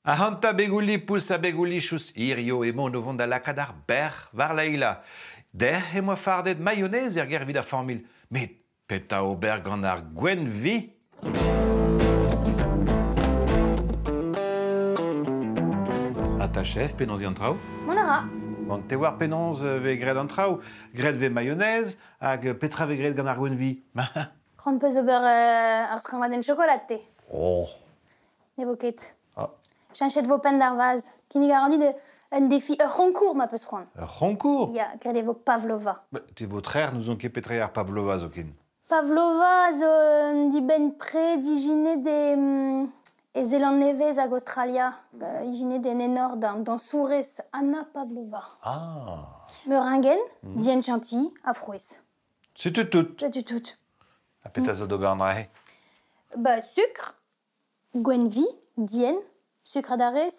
Ahanta beguli pulsa begulichus irio e mon novon da la cadar ber var laila. Der e moi fardet mayonnaise vida formil. Mais peta au ber gant ar gwen vi. A ta chef penons yantrao? Mon ara. Bon, te war penons ve gred antrao, gred ve mayonnaise, hag petra ve gred gant ar gwen vi. Prends peus ober ar skrammadenn chocolat te. Oh. Ne vo ket. Ah. Chanchet vo pen d'ar vaz. Kini garanti de un défi roncourt ma peus c'hoant. Roncourt? Ya, gred vo pavlova. Te votre air nous on ket petra ar pavlova zokin. Pavlova zo di ben pre d'igine de e Zéland nevez hag Australia. Igine den enor dans sourez Anna Pavlova. Ah. Meuringen, dien chantilly, a frouez. C'est tout. C'est tout. A peta zo d'ober andrahe? Bah, sucre, gwenvi, dien, sucre adare,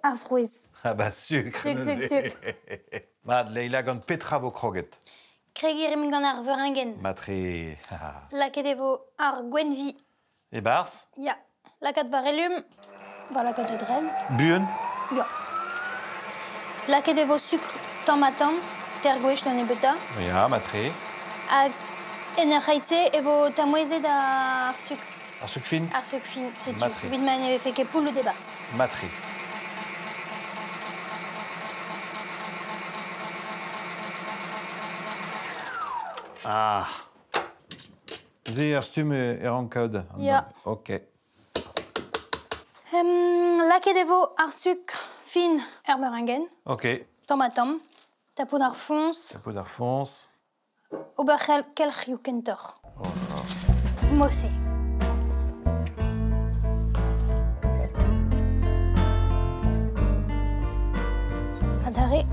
a frouez. Ah bah sucre. Sucre. Mad leila gant petra vo kroget. Kregirim gant ar veuringen. Matre. Laket evo ar gwenvi. E bars? Ya. Laket varelum. Va laket edren. Buen? Ya. Laket evo sucre tamm ter gwech d'an ebeta. Ya, matre. Hag en ur c'haitse evo tamouezet ar sucre. Ar sucre fin? Ar sucre fin, c'est tu. Matre. Vid man eve feke poule de bars. Matre. Ah. Ze ar stum e rankaod. Ya. Ok. Laket evo ar sucre fin ur meuringen. Ok. Tomatam. Tapo d'ar fons. Tapo d'ar fons. Ober kelch you kentor. Oh là. Mosse. Adare.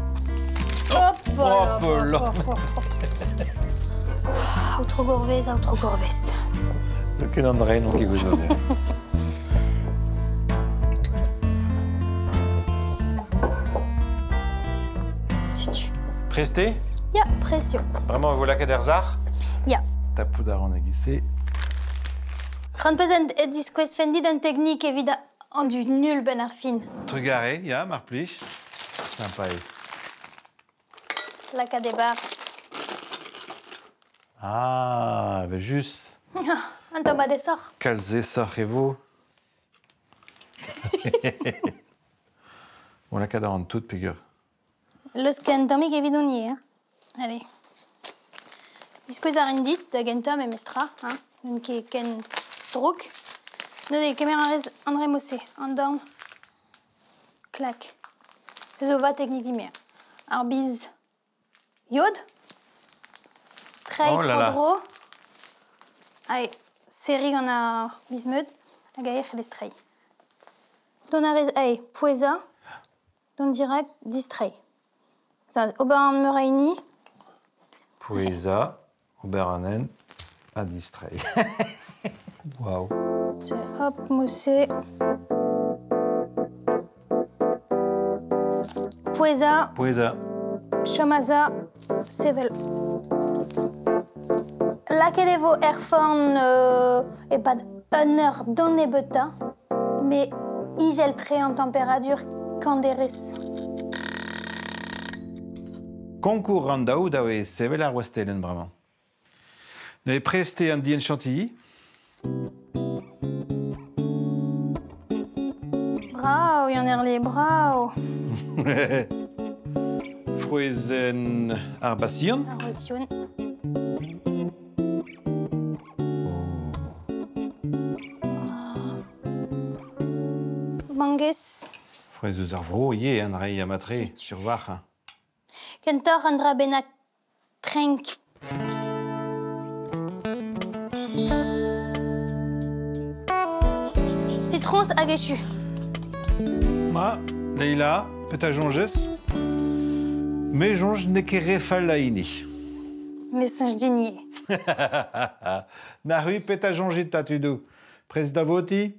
Hop là. Outro gorvez. C'est ken André non ki gouzonet. Tu. Presté? Ya, pression. Vraiment, vous la kaderzar? Ya. Tapou d'ar on a glissé. Ran peus et disquest fendi d'un technique evida en du nul ben ar fin. Trugaré, ya, marplich. Sympa. Laka de bars. Ah, ben juste. Un toma de sort. Calzé sorrez-vous. On la cadre en toute figure. Le scan tamik evidonier, hein. Allez. Disquest ar indit da gentam e mestra, hein. Un ken drouk. No de kemer André Mossé. Andorn. Clac. Zo va technique dimer. Arbiz. Yod. Trey Oh là là. trodro. Allez. Série gant a bismeud. Hag a ech lestrei. Don arez, allez, poeza. Don direct distrei. Ober an meuraini. Poesa, Oberanen, à distrait. Waouh. Hop, Mossé. Poeza, Poesa. Chamaza, Sevel. Laket evo erforn e pad un heure dans ebeta, mais igel tre en température kanderez. Concours randao dawe sevel ar wastelen vraiment. Ne presté un dien chantilly. Bravo, y en a les bravo. Fruizen arbasion. Arrosion. Mangues. Fruizen arvro, ye, un rei amatre, sur var. Kentor andra benak trenk. Citrons agechu. Ma, Leila, peta jonges. Mais jonge ne kere falaini. Message digné. Na rue peta jongita tudou. Pres davoti.